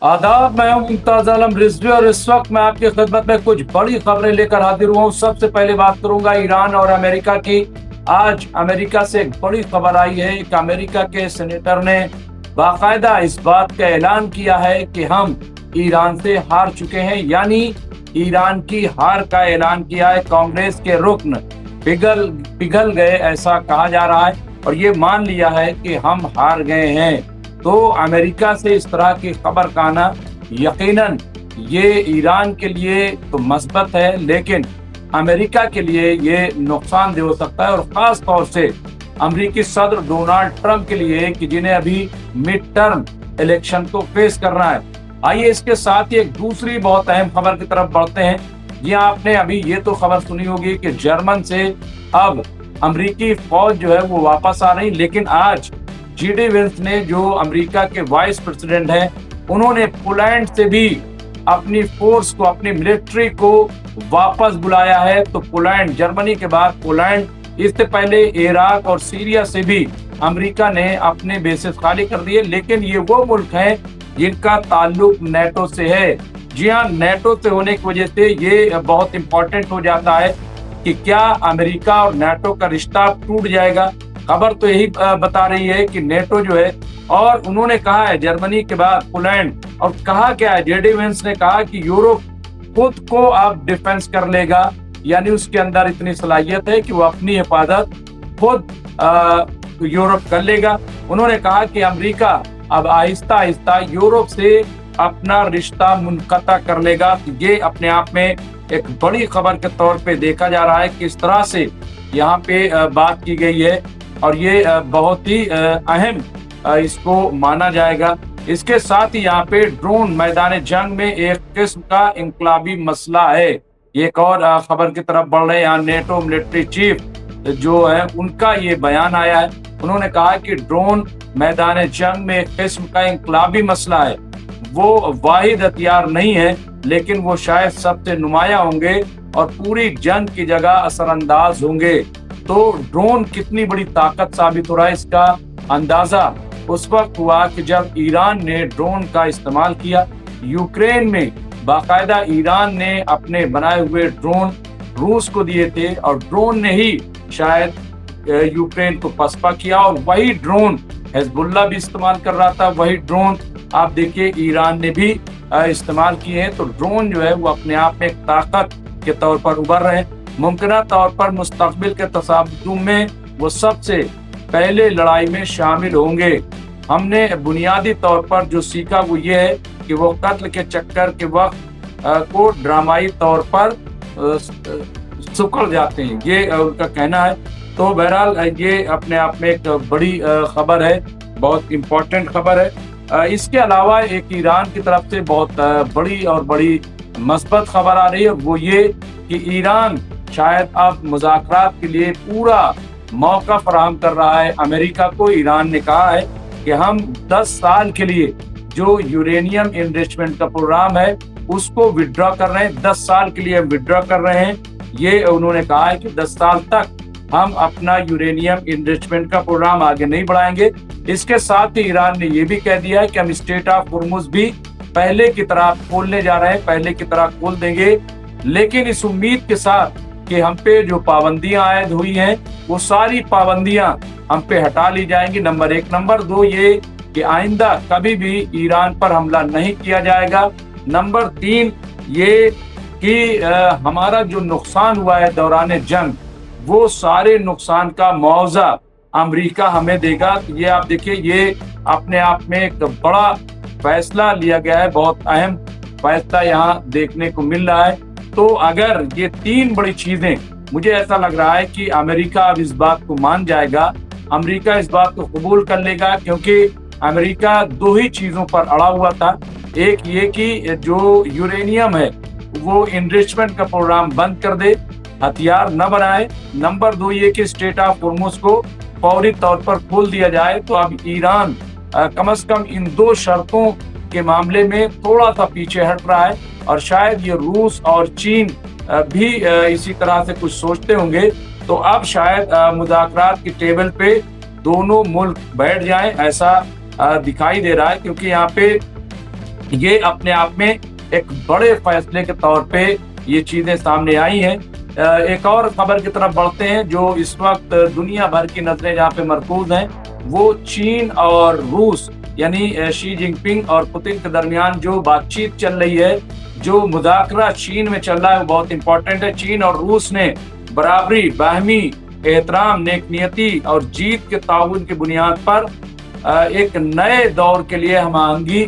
आदाब, मैं हूं मुमताज आलम रिजवी और इस वक्त मैं आपकी खिदमत में कुछ बड़ी खबरें लेकर हाजिर हुआ हूं। सबसे पहले बात करूंगा ईरान और अमेरिका की। आज अमेरिका से एक बड़ी खबर आई है कि अमेरिका के सेनेटर ने बाकायदा इस बात का ऐलान किया है कि हम ईरान से हार चुके हैं, यानी ईरान की हार का ऐलान किया है। कांग्रेस के रुकन पिघल गए ऐसा कहा जा रहा है और ये मान लिया है कि हम हार गए हैं। तो अमेरिका से इस तरह की खबर का आना यकीनन ये ईरान के लिए तो मस्बत है, लेकिन अमेरिका के लिए ये नुकसानदेह हो सकता है, और खास तौर से अमेरिकी सदर डोनाल्ड ट्रंप के लिए कि जिन्हें अभी मिड टर्म इलेक्शन को फेस करना है। आइए इसके साथ ही एक दूसरी बहुत अहम खबर की तरफ बढ़ते हैं। जी आपने अभी ये तो खबर सुनी होगी कि जर्मन से अब अमेरिकी फौज जो है वो वापस आ रही, लेकिन आज जी.डी. वेंस ने, जो अमेरिका के वाइस प्रेसिडेंट हैं, उन्होंने पोलैंड से भी अपनी फोर्स को, अपनी मिलिट्री को वापस बुलाया है। तो पोलैंड, जर्मनी के बाद पोलैंड, इससे पहले इराक और सीरिया से भी अमेरिका ने अपने बेसेस खाली कर दिए, लेकिन ये वो मुल्क हैं जिनका ताल्लुक नेटो से है। जी हाँ, नेटो से होने की वजह से ये बहुत इंपॉर्टेंट हो जाता है कि क्या अमेरिका और नेटो का रिश्ता टूट जाएगा। खबर तो यही बता रही है कि नेटो जो है, और उन्होंने कहा है जर्मनी के बाद पोलैंड, और कहा क्या है, जी.डी. वेंस ने कहा कि यूरोप खुद को अब डिफेंस कर लेगा, यानी उसके अंदर इतनी सलाहियत है कि वो अपनी हिफाजत खुद यूरोप कर लेगा। उन्होंने कहा कि अमेरिका अब आहिस्ता आहिस्ता यूरोप से अपना रिश्ता मुनक़ता कर लेगा। ये अपने आप में एक बड़ी खबर के तौर पे देखा जा रहा है कि किस तरह से यहाँ पे बात की गई है, और ये बहुत ही अहम इसको माना जाएगा। इसके साथ ही यहाँ पे ड्रोन मैदान जंग में एक किस्म का इनकलाबी मसला है। एक और खबर की तरफ बढ़ रहे हैं। यहाँ नेटो मिलिट्री चीफ जो है उनका ये बयान आया है। उन्होंने कहा कि ड्रोन मैदान जंग में एक किस्म का इनकलाबी मसला है। वो वाहिद हथियार नहीं है, लेकिन वो शायद सबसे नुमायां होंगे और पूरी जंग की जगह असरअंदाज होंगे। तो ड्रोन कितनी बड़ी ताकत साबित हो रहा है, इसका अंदाजा उस वक्त हुआ कि जब ईरान ने ड्रोन का इस्तेमाल किया यूक्रेन में। बाकायदा ईरान ने अपने बनाए हुए ड्रोन रूस को दिए थे, और ड्रोन ने ही शायद यूक्रेन को पसपा किया, और वही ड्रोन हिजबुल्लाह भी इस्तेमाल कर रहा था। वही ड्रोन आप देखिए ईरान ने भी इस्तेमाल किए हैं। तो ड्रोन जो है वो अपने आप में एक ताकत के तौर पर उभर रहे हैं। मुमकिन तौर पर मुस्तकबिल के तसादुम में वो सबसे पहले लड़ाई में शामिल होंगे। हमने बुनियादी तौर पर जो सीखा वो ये है कि वो कत्ल के चक्कर के वक्त को ड्रामाई तौर पर सुकड़ जाते हैं, ये उनका कहना है। तो बहरहाल ये अपने आप में एक बड़ी खबर है, बहुत इम्पोर्टेंट खबर है। इसके अलावा एक ईरान की तरफ से बहुत बड़ी और बड़ी मस्बत खबर आ रही है, वो ये कि ईरान शायद अब मुज़ाकरात के लिए पूरा मौका फराहम कर रहा है अमेरिका को। ईरान ने कहा है कि हम 10 साल के लिए जो यूरेनियम एनरिचमेंट का प्रोग्राम है उसको विड्रॉ कर रहे हैं। 10 साल के लिए हम विड्रॉ कर रहे हैं। ये उन्होंने कहा है कि 10 साल तक हम अपना यूरेनियम एनरिचमेंट का प्रोग्राम आगे नहीं बढ़ाएंगे। इसके साथ ही ईरान ने ये भी कह दिया है कि हम स्ट्रेट ऑफ होर्मुज भी पहले की तरह खोलने जा रहे हैं, पहले की तरह खोल देंगे, लेकिन इस उम्मीद के साथ कि हम पे जो पाबंदियां आयद हुई हैं वो सारी पाबंदियां हम पे हटा ली जाएंगी। नंबर 1। नंबर 2 ये कि आइंदा कभी भी ईरान पर हमला नहीं किया जाएगा। नंबर 3 ये कि हमारा जो नुकसान हुआ है दौरान जंग, वो सारे नुकसान का मुआवजा अमेरिका हमें देगा। ये आप देखिए, ये अपने आप में एक बड़ा फैसला लिया गया है, बहुत अहम फैसला यहाँ देखने को मिल रहा है। तो अगर ये 3 बड़ी चीजें, मुझे ऐसा लग रहा है कि अमेरिका अब इस बात को मान जाएगा, अमेरिका इस बात को कबूल कर लेगा, क्योंकि अमेरिका 2 ही चीजों पर अड़ा हुआ था। एक ये कि जो यूरेनियम है वो एनरिचमेंट का प्रोग्राम बंद कर दे, हथियार न बनाए। नंबर 2 ये कि स्ट्रेट ऑफ होर्मुज को फौरी तौर पर खोल दिया जाए। तो अब ईरान कम से कम इन 2 शर्तों के मामले में थोड़ा सा पीछे हट रहा है, और शायद ये रूस और चीन भी इसी तरह से कुछ सोचते होंगे। तो अब शायद मुज़ाकरात की टेबल पे दोनों मुल्क बैठ जाएं, ऐसा दिखाई दे रहा है, क्योंकि यहाँ पे یہ اپنے آپ میں ایک بڑے فیصلے کے طور پہ یہ چیزیں سامنے آئی ہیں۔ ایک اور خبر کی طرف بڑھتے ہیں جو اس وقت دنیا بھر کی نظریں جہاں پہ مرکوز ہیں، وہ چین اور روس یعنی شی جن پنگ اور پوتن کے درمیان جو بات چیت چل رہی ہے، جو مذاکرہ چین میں چل رہا ہے، وہ بہت امپورٹنٹ ہے۔ چین اور روس نے برابری، باہمی احترام، نیک نیتی اور جیت کے تعاون کی بنیاد پر ایک نئے دور کے لیے ہم آہنگی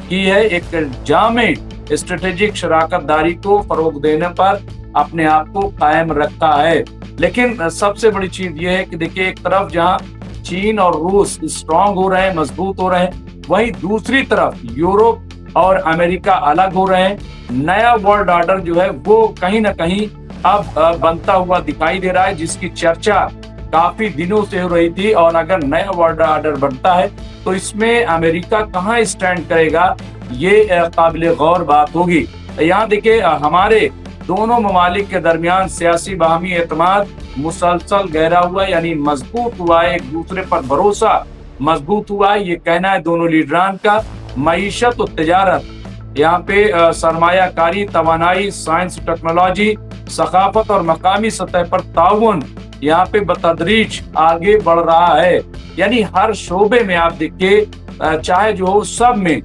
کی ہے، ایک جامع اسٹریٹجک شراکت داری کو فروغ دینے پر اپنے آپ کو قائم رکھا ہے۔ لیکن سب سے بڑی چیز یہ ہے کہ دیکھیے، ایک طرف جہاں چین اور روس اسٹرانگ ہو رہے ہیں، مضبوط ہو رہے ہیں، وہیں دوسری طرف یورپ اور امریکہ الگ ہو رہے ہیں۔ نیا ورلڈ آرڈر جو ہے وہ کہیں نہ کہیں اب بنتا ہوا دکھائی دے رہا ہے، جس کی چرچا کافی دنوں سے ہو رہی تھی، اور اگر نیا ورلڈ آرڈر بنتا ہے تو اس میں امریکہ کہاں اسٹینڈ کرے گا، یہ قابل غور بات ہوگی۔ یہاں دیکھیں، ہمارے دونوں ممالک کے درمیان سیاسی باہمی اعتماد مسلسل گہرا ہوا ہے، یعنی مضبوط ہوا ہے، ایک دوسرے پر بھروسہ مضبوط ہوا ہے، یہ کہنا ہے دونوں لیڈران کا۔ معیشت و تجارت، یہاں پہ سرمایہ کاری، توانائی، سائنس ٹیکنالوجی، ثقافت اور مقامی سطح پر تعاون یہاں پہ بتدریج آگے بڑھ رہا ہے۔ یعنی ہر شعبے میں آپ دیکھیے، چاہے جو ہو، سب میں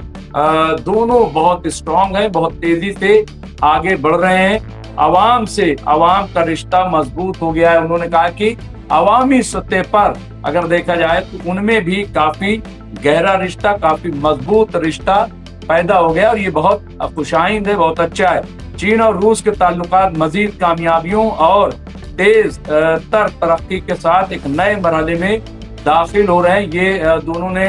دونوں بہت اسٹرانگ ہیں، بہت تیزی سے آگے بڑھ رہے ہیں۔ عوام سے عوام کا رشتہ مضبوط ہو گیا ہے۔ انہوں نے کہا کہ عوامی سطح پر اگر دیکھا جائے تو ان میں بھی کافی گہرا رشتہ، کافی مضبوط رشتہ پیدا ہو گیا، اور یہ بہت خوشائند ہے، بہت اچھا ہے۔ چین اور روس کے تعلقات مزید کامیابیوں اور تیز تر ترقی کے ساتھ ایک نئے مرحلے میں داخل ہو رہے ہیں۔ یہ دونوں نے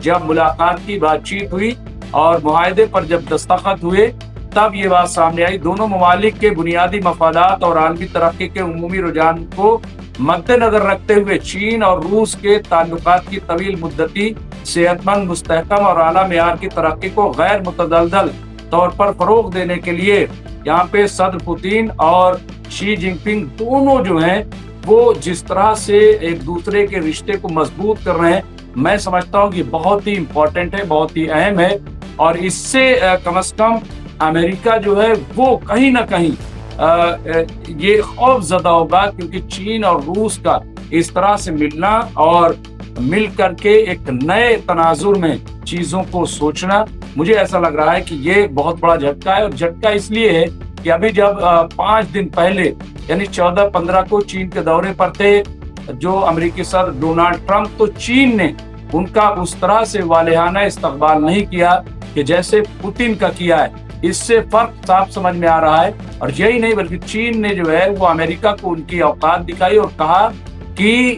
جب ملاقات کی، بات چیت ہوئی اور معاہدے پر جب دستخط ہوئے، تب یہ بات سامنے آئی، دونوں ممالک کے بنیادی مفادات اور عالمی ترقی کے عمومی رجحان کو مد نظر رکھتے ہوئے چین اور روس کے تعلقات کی طویل مدتی، صحت مند، مستحکم اور اعلیٰ معیار کی ترقی کو غیر متزلزل طور پر فروغ دینے کے لیے یہاں پہ صدر پوتین اور شی جن پنگ دونوں جو ہیں وہ جس طرح سے ایک دوسرے کے رشتے کو مضبوط کر رہے ہیں، میں سمجھتا ہوں کہ بہت ہی امپورٹنٹ ہے، بہت ہی اہم ہے، اور اس سے کم از کم امریکہ جو ہے وہ کہیں نہ کہیں یہ خوف زدہ ہوگا، کیونکہ چین اور روس کا اس طرح سے ملنا اور مل کر کے ایک نئے تناظر میں چیزوں کو سوچنا، مجھے ایسا لگ رہا ہے کہ یہ بہت بڑا جھٹکا ہے۔ اور جھٹکا اس لیے ہے کہ ابھی جب 5 دن پہلے یعنی 14-15 کو چین کے دورے پر تھے جو امریکی صدر ڈونلڈ ٹرمپ، تو چین نے ان کا اس طرح سے والہانہ استقبال نہیں کیا کہ جیسے پوتن کا کیا ہے۔ اس سے فرق صاف سمجھ میں آ رہا ہے، اور یہی نہیں بلکہ چین نے جو ہے وہ امریکہ کو ان کی اوقات دکھائی اور کہا کہ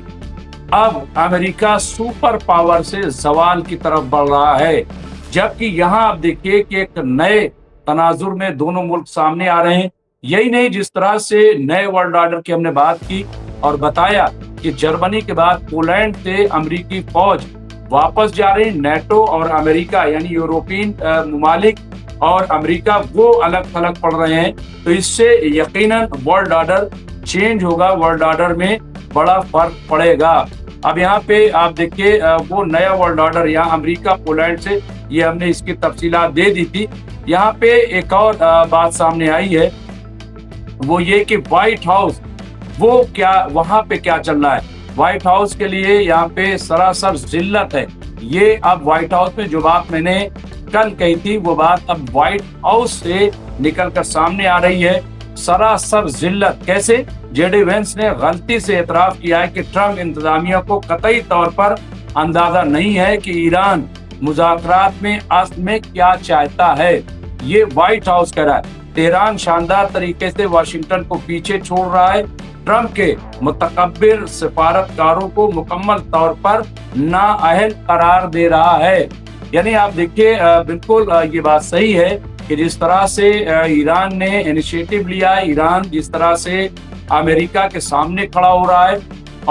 اب امریکہ سپر پاور سے زوال کی طرف بڑھ رہا ہے، جبکہ یہاں آپ دیکھیے کہ ایک نئے تناظر میں دونوں ملک سامنے آ رہے ہیں۔ یہی نہیں، جس طرح سے نئے ورلڈ آرڈر کی ہم نے بات کی اور بتایا کہ جرمنی کے بعد پولینڈ سے امریکی فوج واپس جا رہے ہیں، نیٹو اور امریکہ یعنی یورپین ممالک اور امریکہ وہ الگ تھلگ پڑ رہے ہیں، تو اس سے یقیناً ورلڈ آرڈر چینج ہوگا، ورلڈ آرڈر میں بڑا فرق پڑے گا۔ اب یہاں پہ آپ دیکھیے وہ نیا ورلڈ آرڈر یہاں امریکہ پولینڈ سے، یہ ہم نے اس کی تفصیلات دے دی تھی۔ یہاں پہ ایک اور بات سامنے آئی ہے، وہ یہ کہ وائٹ ہاؤس وہ کیا وہاں پہ کیا چل رہا ہے۔ وائٹ ہاؤس کے لیے یہاں پہ سراسر ذلت ہے۔ یہ اب وائٹ ہاؤس میں جو بات میں نے کل کہی تھی، وہ بات اب وائٹ ہاؤس سے نکل کر سامنے آ رہی ہے۔ سراسر ذلت کیسے؟ جے ڈی وینس نے غلطی سے اعتراف کیا ہے کہ ٹرمپ انتظامیہ کو قطعی طور پر اندازہ نہیں ہے کہ ایران مذاکرات میں اصل میں کیا چاہتا ہے، یہ وائٹ ہاؤس کہہ رہا ہے۔ تہران شاندار طریقے سے واشنگٹن کو پیچھے چھوڑ رہا ہے، ٹرمپ کے متکبر سفارتکاروں کو مکمل طور پر نااہل قرار دے رہا ہے۔ یعنی آپ دیکھیے بالکل یہ بات صحیح ہے کہ جس طرح سے ایران نے انیشیٹو لیا ہے، ایران جس طرح سے امریکہ کے سامنے کھڑا ہو رہا ہے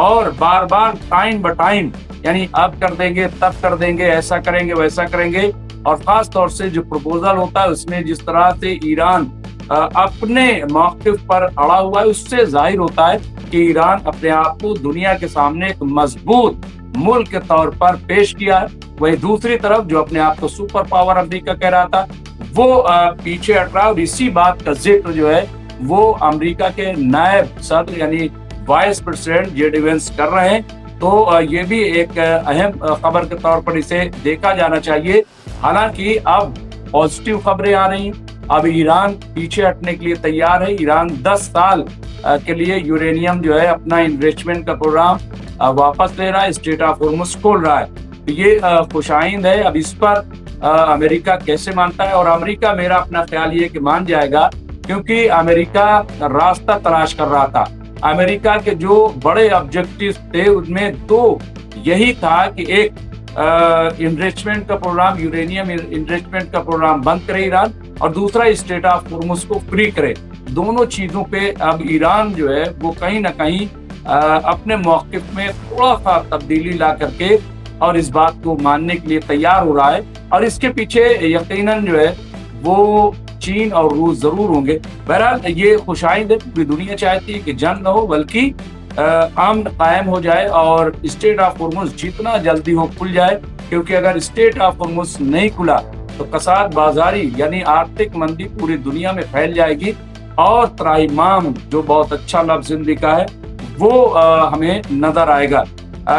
اور بار بار ٹائم بہ ٹائم، یعنی اب کر دیں گے، تب کر دیں گے، ایسا کریں گے، ویسا کریں گے، اور خاص طور سے جو پروپوزل ہوتا ہے اس میں جس طرح سے ایران اپنے موقف پر اڑا ہوا ہے، اس سے ظاہر ہوتا ہے کہ ایران اپنے آپ کو دنیا کے سامنے ایک مضبوط ملک کے طور پر پیش کیا ہے۔ وہی دوسری طرف جو اپنے آپ کو سپر پاور امریکہ کہہ رہا تھا، वो पीछे हट रहा है। और इसी बात का जिक्र जो है वो अमेरिका के नायब सदर यानी वाइस प्रेसिडेंट जेडी वेंस कर रहे हैं। तो ये भी एक अहम खबर के तौर पर इसे देखा जाना चाहिए। हालांकि अब पॉजिटिव खबरें आ रही हैं। अब ईरान पीछे हटने के लिए तैयार है। ईरान 10 साल के लिए यूरेनियम जो है अपना इन्वेस्टमेंट का प्रोग्राम वापस ले रहा है, स्ट्रेट ऑफ हॉर्मुज़ खोल रहा है। तो ये खुशाइंद है। अब इस पर अमेरिका कैसे मानता है, और अमेरिका मेरा अपना ख्याल ये कि मान जाएगा, क्योंकि अमेरिका रास्ता तलाश कर रहा था। अमेरिका के जो बड़े ऑब्जेक्टिव थे उनमें दो यही था कि एक इन्वेस्टमेंट का प्रोग्राम, यूरेनियम इन्वेस्टमेंट का प्रोग्राम बंद करे ईरान, और दूसरा स्ट्रेट ऑफ हॉर्मुज़ को फ्री करे। दोनों चीजों पे अब ईरान जो है वो कहीं ना कहीं अपने मौक़िफ़ में थोड़ा सा तब्दीली ला करके और इस बात को मानने के लिए तैयार हो रहा है। और इसके पीछे यकीनन जो है वो चीन और रूस जरूर होंगे। बहरहाल ये खुशाइंद है। पूरी दुनिया चाहती है कि जंग न हो बल्कि अमन कायम हो जाए और स्ट्रेट ऑफ हॉर्मुज़ जितना जल्दी हो खुल जाए, क्योंकि अगर स्ट्रेट ऑफ हॉर्मुज़ नहीं खुला तो कसाद बाजारी यानी आर्थिक मंदी पूरी दुनिया में फैल जाएगी और त्राहिमाम, जो बहुत अच्छा लफ्ज़ हिंदी का है, वो हमें नजर आएगा।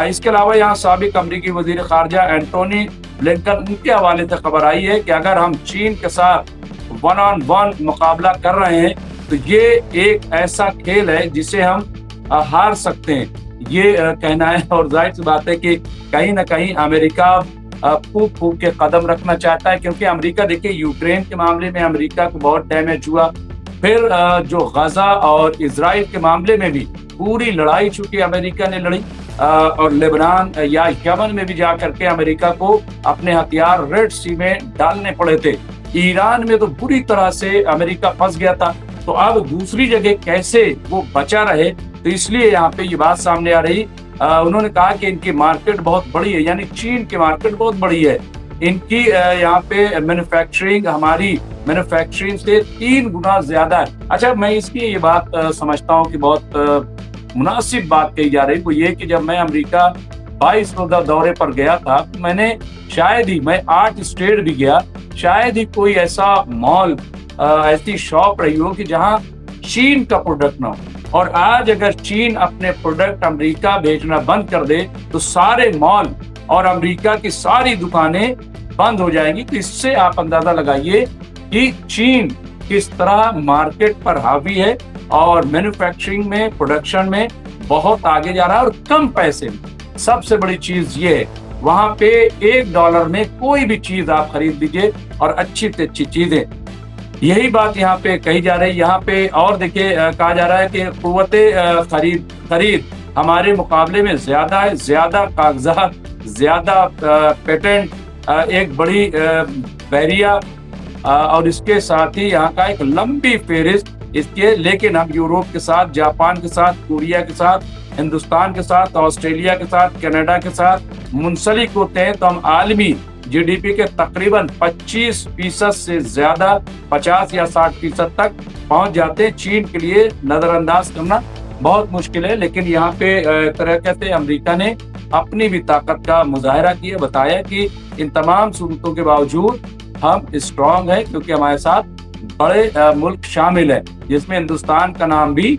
इसके अलावा यहाँ साबिक अमरीकी वजीर खारजा एंटोनी ब्लिंकन, उनके हवाले से खबर आई है कि अगर हम चीन के साथ 1-on-1 मुकाबला कर रहे हैं तो ये एक ऐसा खेल है जिसे हम हार सकते हैं, ये कहना है। और जाहिर सी बात है कि कहीं ना कहीं अमेरिका फूक फूक के कदम रखना चाहता है, क्योंकि अमेरिका देखिए यूक्रेन के मामले में अमेरिका को बहुत डैमेज हुआ। फिर जो गजा और इजराइल के मामले में भी पूरी लड़ाई चूंकि अमेरिका ने लड़ी, और लेबनान या यमन में भी जा करके अमेरिका को अपने हथियार रेड सी में डालने पड़े थे। ईरान में तो बुरी तरह से अमेरिका फंस गया था। तो अब दूसरी जगह कैसे वो बचा रहे, तो इसलिए यहाँ पे ये बात सामने आ रही। उन्होंने कहा कि इनकी मार्केट बहुत बड़ी है, यानी चीन की मार्केट बहुत बड़ी है। इनकी यहाँ पे मैन्युफैक्चरिंग हमारी मैन्युफैक्चरिंग से 3 गुना ज्यादा है। अच्छा, मैं इसकी ये बात समझता हूँ कि बहुत मुनासिब बात कही जा रही, वो ये कि जब मैं अमेरिका 22 रोजा दौरे पर गया था, मैंने शायद ही, मैं 8 स्टेट भी गया, शायद ही कोई ऐसा मॉल, ऐसी शॉप रही हो कि जहां चीन का प्रोडक्ट ना हो। और आज अगर चीन अपने प्रोडक्ट अमेरिका भेजना बंद कर दे तो सारे मॉल और अमेरिका की सारी दुकानें बंद हो जाएंगी। तो इससे आप अंदाजा लगाइए कि चीन किस तरह मार्केट पर हावी है और मैन्युफैक्चरिंग में, प्रोडक्शन में बहुत आगे जा रहा है और कम पैसे में। सबसे बड़ी चीज ये है, वहां पे $1 में कोई भी चीज आप खरीद लीजिए और अच्छी से अच्छी चीजें। यही बात यहाँ पे कही जा रही है। यहाँ पे और देखिए कहा जा रहा है कि कुव्वते खरीद हमारे मुकाबले में ज्यादा है, ज्यादा कागजात, ज्यादा पेटेंट, एक बड़ी बैरिया, और इसके साथ ही यहाँ का एक लंबी फेहरिस्त इसके। लेकिन हम यूरोप के साथ, जापान के साथ, कोरिया के साथ, हिंदुस्तान के साथ, ऑस्ट्रेलिया के साथ, कनाडा के साथ मुंसलिक होते हैं। तो हम आलमी जीडीपी के तकरीबन 25% से ज्यादा, 50 या 60% तक पहुंच जाते हैं। चीन के लिए नजरअंदाज करना बहुत मुश्किल है। लेकिन यहाँ पे तरह कहते अमेरिका ने अपनी भी ताकत का मुजाहरा किया, बताया कि इन तमाम सूरतों के बावजूद हम स्ट्रांग हैं, क्योंकि हमारे साथ बड़े मुल्क शामिल है, जिसमें हिंदुस्तान का नाम भी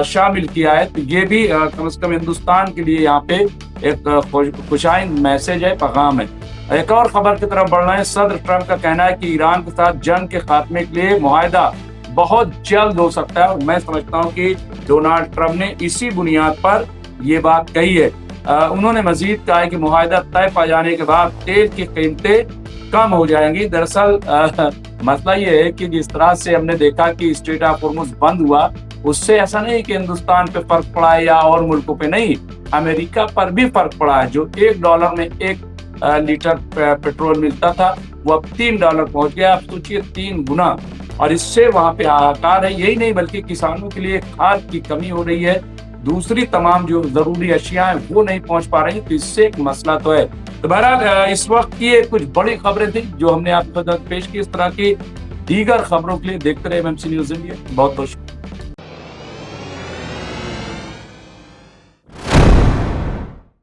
शामिल किया है। तो ये भी कम से कम हिंदुस्तान के लिए यहाँ पे एक खुशाइंद मैसेज है, पैगाम है। एक और खबर की तरफ बढ़ रहे हैं। सदर ट्रंप का कहना है कि ईरान के साथ जंग के खात्मे के लिए मुआहदा बहुत जल्द हो सकता है, और मैं समझता हूँ कि डोनाल्ड ट्रंप ने इसी बुनियाद पर ये बात कही है। उन्होंने मजीद कहा है कि मुआहदा तय पा जाने के बाद तेल की कीमतें कम हो जाएंगी। दरअसल मसला ये है कि जिस तरह से हमने देखा कि स्ट्रेट ऑफ हॉर्मुज़ बंद हुआ, उससे ऐसा नहीं कि हिंदुस्तान पे फर्क पड़ा है या और मुल्कों पे नहीं, अमेरिका पर भी फर्क पड़ा है। जो $1 में 1 लीटर पेट्रोल मिलता था वो अब $3 पहुंच गया। आप सोचिए 3 गुना, और इससे वहां पे हाहाकार है। यही नहीं बल्कि किसानों के लिए खाद की कमी हो रही है, दूसरी तमाम जो जरूरी अशिया हैं वो नहीं पहुंच पा रही। तो इससे एक मसला तो है। तो बहरहाल इस वक्त की कुछ बड़ी खबरें थी जो हमने आपको पेश की। इस तरह की दीगर खबरों के लिए देखते रहे MMC न्यूज़ इंडिया। बहुत बहुत